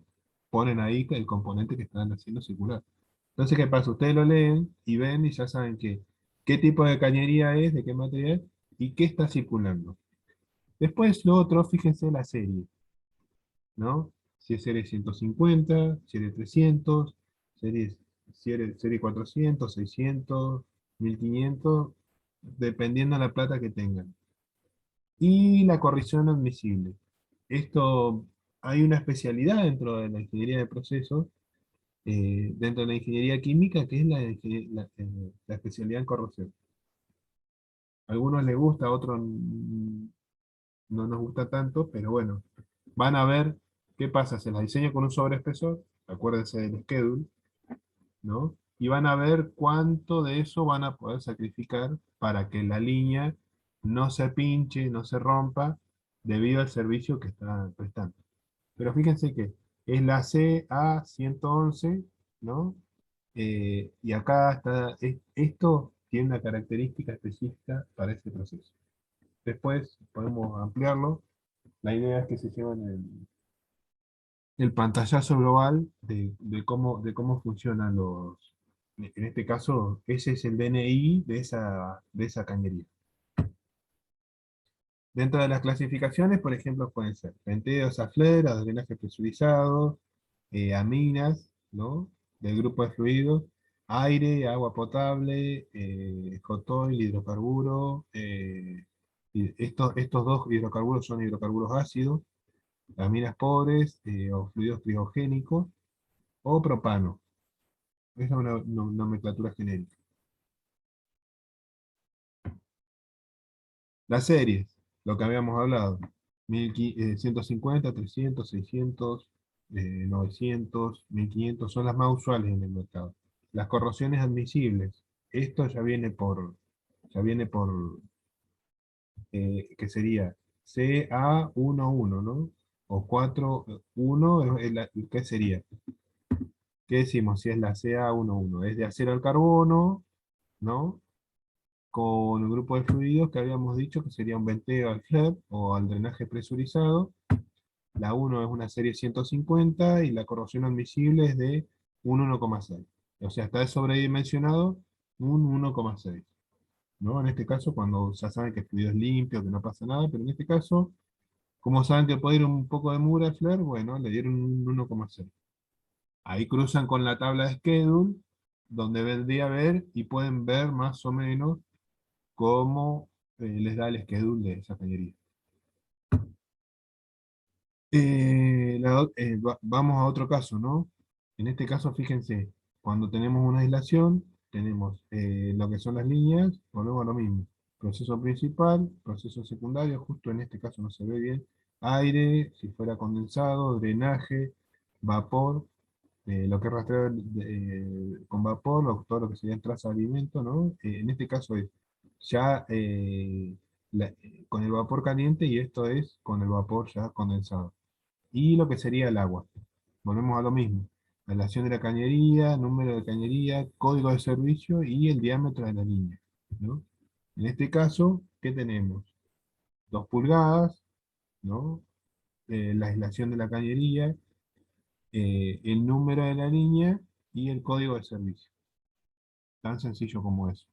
Ponen ahí el componente que están haciendo circular. Entonces, ¿qué pasa? Ustedes lo leen y ven y ya saben qué tipo de cañería es, de qué material y qué está circulando. Después, lo otro, fíjense la serie, ¿no? Si es serie 150, serie 300, serie 400, 600, 1500, dependiendo de la plata que tengan. Y la corrección admisible. Esto, hay una especialidad dentro de la ingeniería de procesos, dentro de la ingeniería química, que es la especialidad en corrosión. A algunos les gusta, a otros no nos gusta tanto, pero bueno, van a ver qué pasa. Se las diseña con un sobreespesor, acuérdense del schedule, ¿no? Y van a ver cuánto de eso van a poder sacrificar para que la línea no se pinche, no se rompa, debido al servicio que está prestando. Pero fíjense que es la CA111, ¿no? Y acá está, esto tiene una característica específica para este proceso. Después podemos ampliarlo. La idea es que se lleven el pantallazo global de cómo funcionan en este caso, ese es el DNI de esa cañería. Dentro de las clasificaciones, por ejemplo, pueden ser venteos a flare, a drenaje presurizado, aminas, ¿no? Del grupo de fluidos, aire, agua potable, hot oil, hidrocarburo. Estos dos hidrocarburos son hidrocarburos ácidos, aminas pobres o fluidos criogénicos, o propano. Esa es una nomenclatura genérica. Las series, lo que habíamos hablado, 150, 300, 600, 900, 1500 son las más usuales en el mercado. Las corrosiones admisibles, esto ya viene por que sería CA11, ¿no? O 41, ¿qué sería? ¿Qué decimos si es la CA11? Es de acero al carbono, ¿no? Con un grupo de fluidos que habíamos dicho que sería un venteo al FLEP o al drenaje presurizado. La 1 es una serie 150 y la corrosión admisible es de un 1,6. O sea, está sobredimensionado un 1,6. ¿No? En este caso, cuando ya saben que el fluido es limpio, que no pasa nada, pero en este caso, como saben que puede ir un poco de mugre al flare, bueno, le dieron un 1,6. Ahí cruzan con la tabla de schedule, donde vendría a ver y pueden ver más o menos cómo les da el schedule de esa cañería. Vamos a otro caso, ¿no? En este caso, fíjense, cuando tenemos una aislación, tenemos lo que son las líneas, volvemos a lo mismo. Proceso principal, proceso secundario, justo en este caso no se ve bien. Aire, si fuera condensado, drenaje, vapor, lo que es rastreo con vapor, todo lo que sería traza de alimento, ¿no? En este caso es ya con el vapor caliente y esto es con el vapor ya condensado. Y lo que sería el agua. Volvemos a lo mismo. Relación de la cañería, número de cañería, código de servicio y el diámetro de la línea, ¿no? En este caso, ¿qué tenemos? 2 pulgadas, ¿no? La aislación de la cañería, el número de la línea y el código de servicio. Tan sencillo como eso.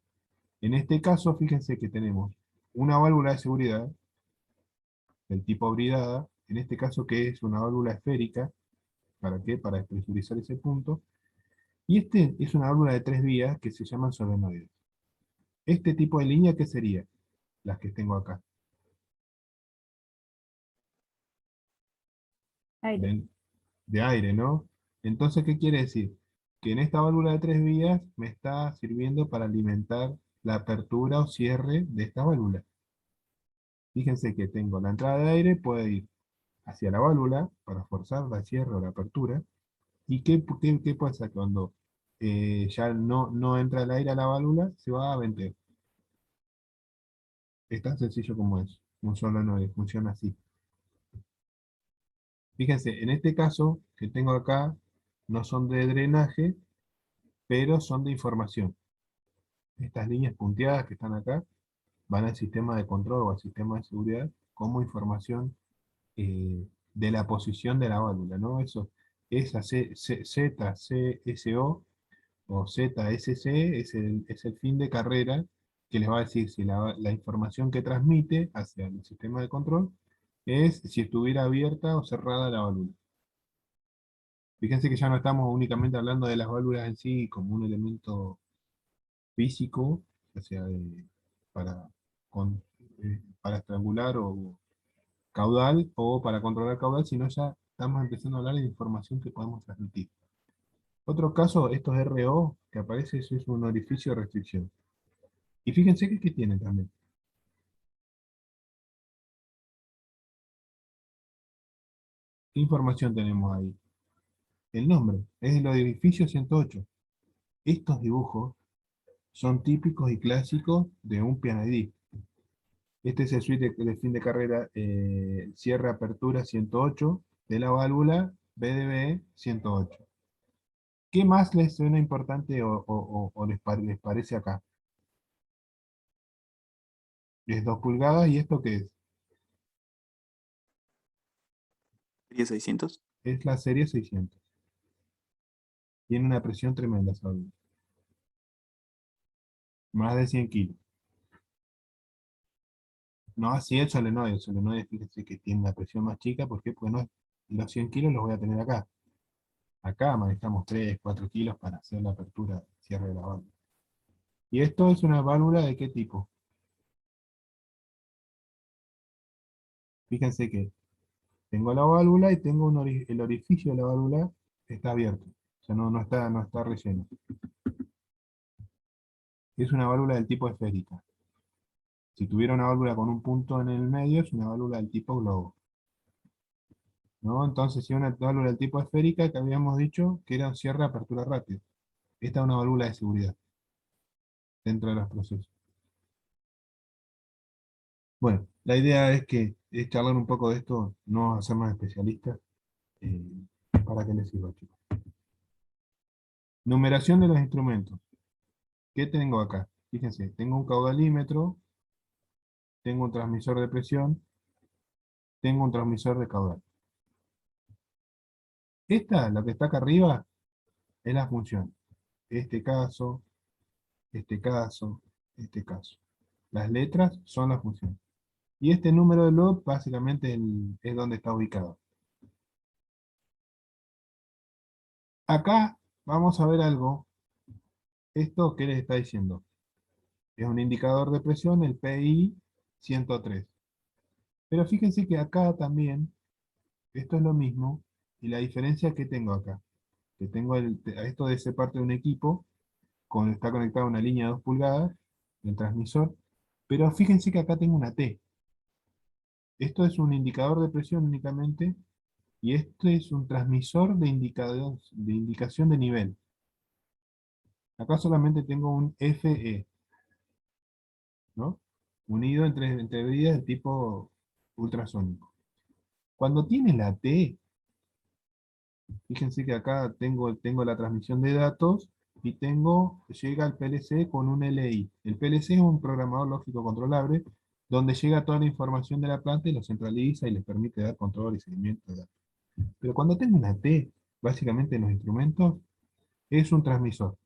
En este caso, fíjense que tenemos una válvula de seguridad del tipo bridada, en este caso que es una válvula esférica. ¿Para qué? Para despresurizar ese punto. Y este es una válvula de 3 vías que se llaman solenoides. Este tipo de línea, ¿qué sería? Las que tengo acá. Aire. De aire, ¿no? Entonces, ¿qué quiere decir? Que en esta válvula de 3 vías me está sirviendo para alimentar la apertura o cierre de esta válvula. Fíjense que tengo la entrada de aire, puede ir hacia la válvula para forzar la cierre o la apertura. ¿Y qué pasa cuando ya no entra el aire a la válvula? Se va a venteo. Es tan sencillo como eso. Un solenoide funciona así. Fíjense, en este caso que tengo acá, no son de drenaje, pero son de información. Estas líneas punteadas que están acá van al sistema de control o al sistema de seguridad como información de la posición de la válvula, ¿no? Eso, esa ZCSO o ZSC es el fin de carrera que les va a decir si la información que transmite hacia el sistema de control es si estuviera abierta o cerrada la válvula. Fíjense que ya no estamos únicamente hablando de las válvulas en sí como un elemento físico, o sea, para, para estrangular o caudal o para controlar caudal, sino ya estamos empezando a hablar de información que podemos transmitir. Otro caso, estos RO que aparece, eso es un orificio de restricción. Y fíjense que tiene también. ¿Qué información tenemos ahí? El nombre, es el orificio 108. Estos dibujos son típicos y clásicos de un PID. Este es el switch de fin de carrera, cierre apertura 108 de la válvula BDB 108. ¿Qué más les suena importante o les parece acá? Es 2 pulgadas y ¿esto qué es? Serie 600. Es la serie 600. Tiene una presión tremenda esa válvula. Más de 100 kilos. No así el solenoide. El solenoide, fíjense que tiene una presión más chica. ¿Por qué? Porque no, los 100 kilos los voy a tener acá. Acá manejamos 3, 4 kilos para hacer la apertura, cierre de la válvula. ¿Y esto es una válvula de qué tipo? Fíjense que tengo la válvula y tengo el orificio de la válvula está abierto. O sea, no está relleno. Es una válvula del tipo esférica. Si tuviera una válvula con un punto en el medio, es una válvula del tipo globo. ¿no? Entonces, si una válvula del tipo esférica, que habíamos dicho que era un cierre-apertura rápido. Esta es una válvula de seguridad dentro de los procesos. Bueno, la idea es charlar un poco de esto, no hacernos especialistas, eh, para que les sirva, chicos. Numeración de los instrumentos. ¿Qué tengo acá? Fíjense, tengo un caudalímetro, tengo un transmisor de presión, tengo un transmisor de caudal. Esta, la que está acá arriba, es la función. Este caso, este caso, este caso. Las letras son la función. Y este número de loop básicamente es donde está ubicado. Acá vamos a ver algo. ¿Esto qué les está diciendo? Es un indicador de presión, el PI 103. Pero fíjense que acá también, esto es lo mismo, y la diferencia que tengo acá, que tengo esto de ser parte de un equipo, está conectado a una línea de 2 pulgadas, el transmisor, pero fíjense que acá tengo una T. Esto es un indicador de presión únicamente, y esto es un transmisor de indicación de nivel. Acá solamente tengo un FE, ¿no? Unido entre vías de tipo ultrasónico. Cuando tiene la T, fíjense que acá tengo la transmisión de datos y llega al PLC con un LI. El PLC es un programador lógico controlable donde llega toda la información de la planta y lo centraliza y les permite dar control y seguimiento de datos. Pero cuando tengo una T, básicamente en los instrumentos, es un transmisor.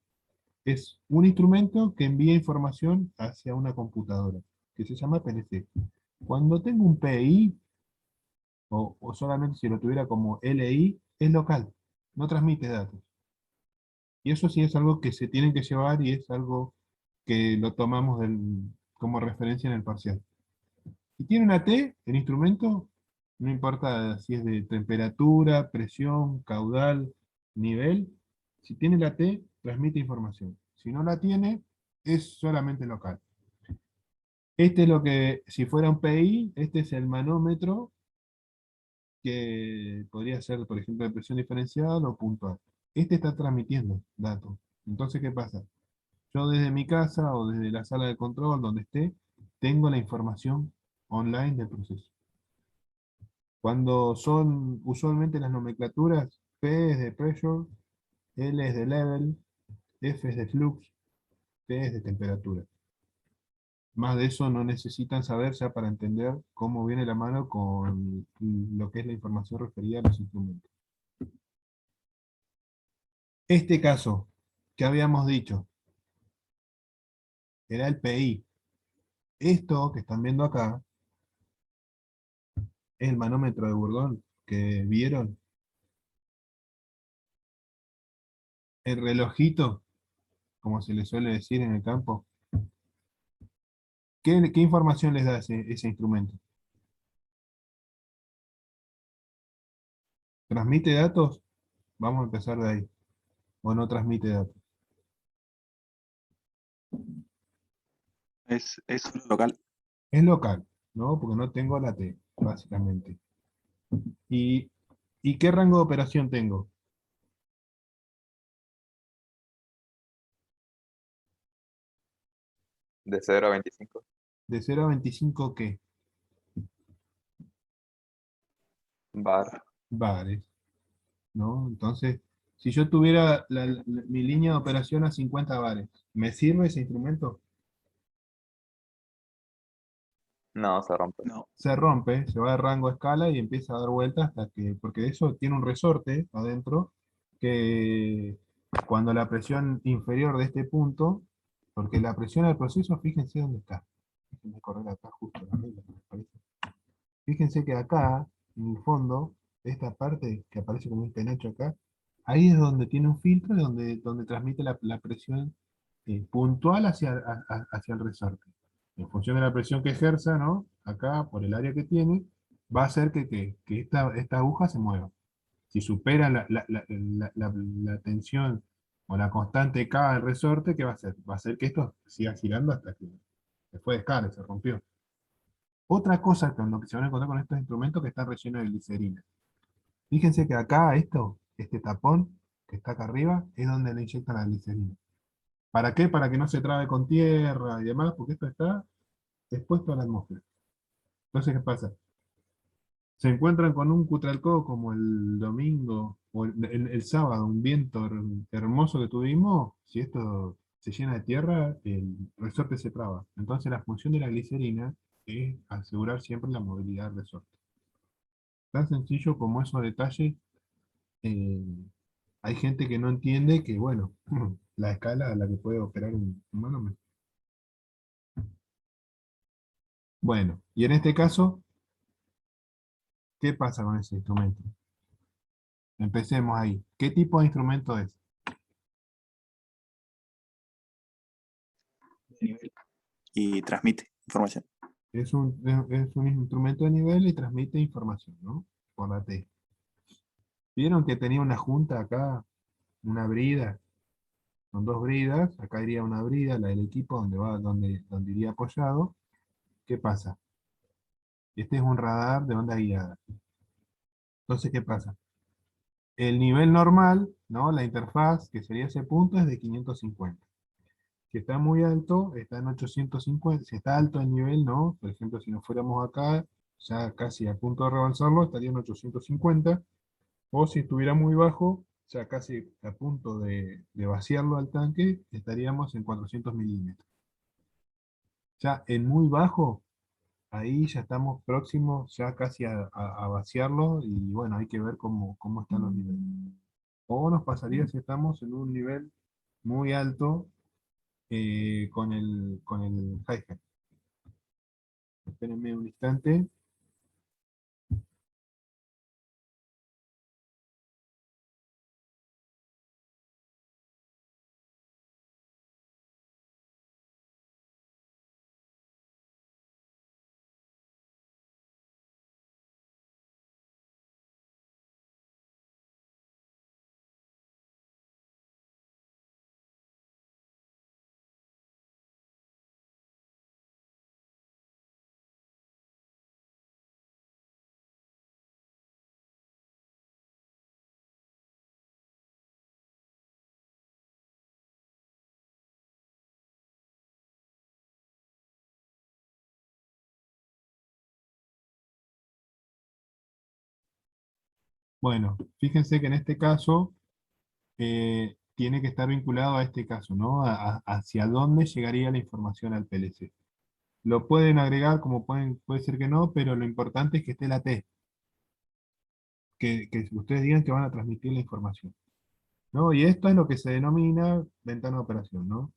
Es un instrumento que envía información hacia una computadora, que se llama PLC. Cuando tengo un PI, o solamente si lo tuviera como LI, es local, no transmite datos. Y eso sí es algo que se tiene que llevar y es algo que lo tomamos como referencia en el parcial. Si tiene una T, el instrumento, no importa si es de temperatura, presión, caudal, nivel, si tiene la T, transmite información. Si no la tiene, es solamente local. Este es lo que, si fuera un PI, este es el manómetro que podría ser, por ejemplo, de presión diferencial o puntual. Este está transmitiendo datos. Entonces, ¿qué pasa? Yo desde mi casa o desde la sala de control, donde esté, tengo la información online del proceso. Cuando son usualmente las nomenclaturas, P es de pressure, L es de level, F es de flux, T es de temperatura. Más de eso no necesitan saber ya para entender cómo viene la mano con lo que es la información referida a los instrumentos. Este caso que habíamos dicho era el PI. Esto que están viendo acá es el manómetro de Bourdon que vieron. El relojito, como se le suele decir en el campo. ¿Qué información les da ese instrumento? ¿Transmite datos? Vamos a empezar de ahí. ¿O no transmite datos? Es solo local. Es local, ¿no? Porque no tengo la T, básicamente. ¿Y, y qué rango de operación tengo? De 0 a 25. ¿De 0 a 25 qué? Bar. Bares, ¿no? Entonces, si yo tuviera mi línea de operación a 50 bares, ¿me sirve ese instrumento? No, se rompe. No. Se rompe, se va de rango a escala y empieza a dar vueltas hasta que, porque eso tiene un resorte adentro, que cuando la presión inferior de este punto, porque la presión del proceso, fíjense dónde está. Déjenme correr acá justo la regla, me parece. Fíjense que acá, en el fondo, esta parte que aparece como un penacho acá, ahí es donde tiene un filtro y donde transmite la presión puntual hacia el resorte. En función de la presión que ejerza, ¿no? Acá, por el área que tiene, va a hacer que esta aguja se mueva. Si supera la tensión o la constante K del resorte, ¿qué va a hacer? Va a hacer que esto siga girando hasta que se fue de escala, se rompió. Otra cosa con lo que se van a encontrar con estos instrumentos que están rellenos de glicerina. Fíjense que acá este tapón que está acá arriba, es donde le inyectan la glicerina. ¿Para qué? Para que no se trabe con tierra y demás, porque esto está expuesto a la atmósfera. Entonces, ¿qué pasa? Se encuentran con un cutralcó como el domingo o el sábado, un viento hermoso que tuvimos, si esto se llena de tierra, el resorte se traba. Entonces la función de la glicerina es asegurar siempre la movilidad del resorte. Tan sencillo como esos detalles, eh, hay gente que no entiende que, bueno, la escala a la que puede operar un manómetro. Bueno, y en este caso, ¿qué pasa con ese instrumento? Empecemos ahí. ¿Qué tipo de instrumento es? De nivel. Y transmite información. Es un instrumento de nivel y transmite información, ¿no? Por la T. ¿Vieron que tenía una junta acá, una brida, con dos bridas? Acá iría una brida, la del equipo, donde iría apoyado. ¿Qué pasa? Este es un radar de onda guiada. Entonces, ¿qué pasa? El nivel normal, ¿no? La interfaz, que sería ese punto, es de 550. Si está muy alto, está en 850. Si está alto el nivel, ¿no? Por ejemplo, si nos fuéramos acá, ya casi a punto de rebalsarlo, estaría en 850. O si estuviera muy bajo, ya casi a punto de vaciarlo al tanque, estaríamos en 400 milímetros. Ya en muy bajo, ahí ya estamos próximos, ya casi a vaciarlo, y bueno, hay que ver cómo están los niveles. O nos pasaría si estamos en un nivel muy alto con el hi-hat. Espérenme un instante. Bueno, fíjense que en este caso tiene que estar vinculado a este caso, ¿no? Hacia dónde llegaría la información al PLC. Lo pueden agregar como puede ser que no, pero lo importante es que esté la T, que ustedes digan que van a transmitir la información, ¿no? Y esto es lo que se denomina ventana de operación, ¿no?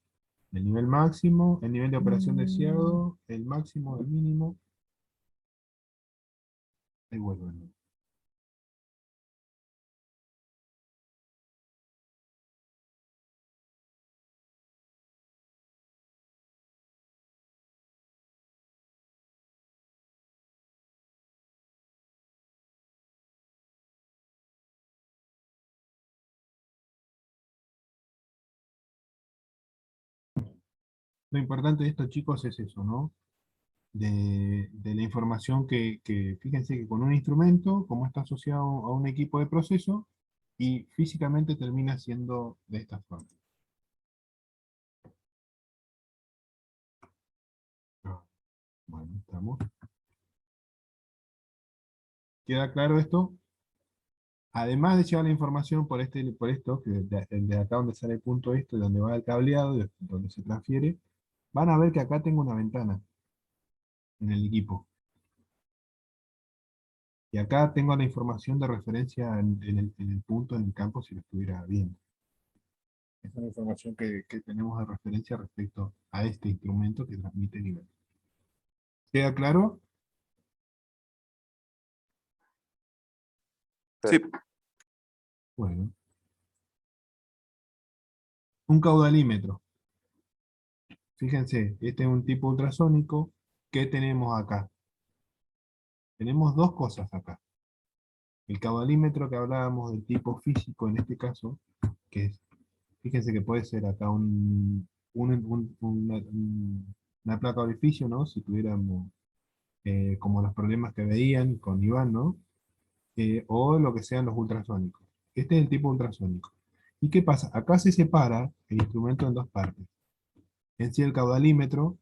El nivel máximo, el nivel de operación deseado, el máximo, el mínimo. Ahí vuelvo, ¿no? Lo importante de esto, chicos, es eso, ¿no? De la información fíjense que con un instrumento, como está asociado a un equipo de proceso, y físicamente termina siendo de esta forma. Ah, bueno, estamos. ¿Queda claro esto? Además de llevar la información por esto, que de acá donde sale el punto esto, donde va el cableado, donde se transfiere, van a ver que acá tengo una ventana en el equipo. Y acá tengo la información de referencia en el punto, en el campo, si lo estuviera viendo. Esa es la información que tenemos de referencia respecto a este instrumento que transmite nivel. ¿Queda claro? Sí, Bueno. Un caudalímetro. Fíjense, este es un tipo ultrasónico. ¿Qué tenemos acá? Tenemos dos cosas acá. El caudalímetro que hablábamos del tipo físico en este caso, que es, fíjense que puede ser acá una placa de orificio, ¿no? Si tuviéramos como los problemas que veían con Iván, ¿no? o lo que sean los ultrasónicos. Este es el tipo ultrasónico. ¿Y qué pasa? Acá se separa el instrumento en dos partes. En sí el caudalímetro,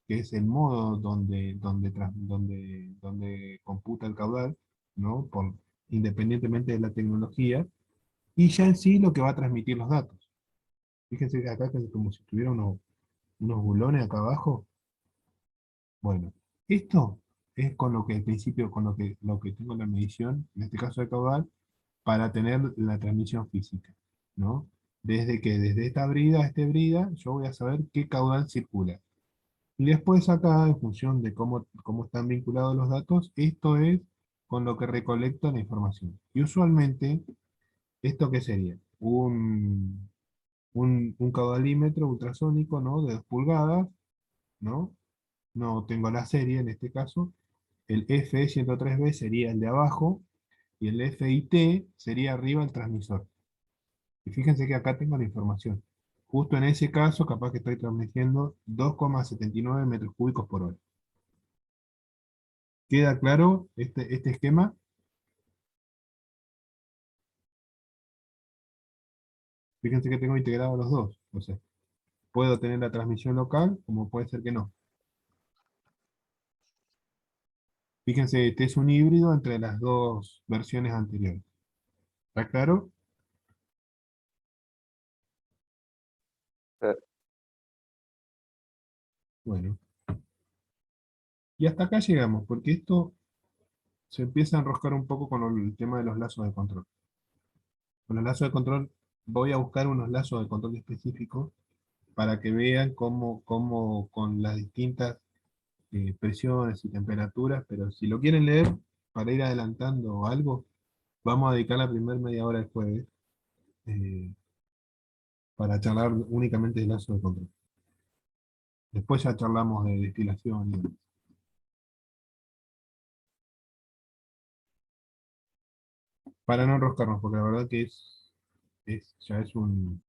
que es el modo donde computa el caudal, ¿no? Independientemente de la tecnología, y ya en sí lo que va a transmitir los datos. Fíjense que acá que es como si tuviera unos bulones acá abajo. Bueno, esto es con lo que al principio, con lo que tengo en la medición, en este caso de caudal, para tener la transmisión física, ¿no? Desde esta brida a este brida, yo voy a saber qué caudal circula. Y después acá, en función de cómo están vinculados los datos, esto es con lo que recolecta la información. Y usualmente, ¿esto qué sería? Un caudalímetro ultrasónico, ¿no? De 2 pulgadas, ¿no? No tengo la serie en este caso. El FE103B sería el de abajo y el FIT sería arriba el transmisor. Y fíjense que acá tengo la información. Justo en ese caso, capaz que estoy transmitiendo 2,79 metros cúbicos por hora. ¿Queda claro este esquema? Fíjense que tengo integrados los dos. O sea, puedo tener la transmisión local, como puede ser que no. Fíjense, este es un híbrido entre las dos versiones anteriores. ¿Está claro? Eh, Bueno. Y hasta acá llegamos, porque esto se empieza a enroscar un poco con el tema de los lazos de control. Con los lazos de control voy a buscar unos lazos de control específicos para que vean cómo con las distintas presiones y temperaturas, pero si lo quieren leer, para ir adelantando algo, vamos a dedicar la primera media hora del jueves eh, para charlar únicamente de lazos de control. Después ya charlamos de destilación y demás. Para no enroscarnos, porque la verdad que ya es un,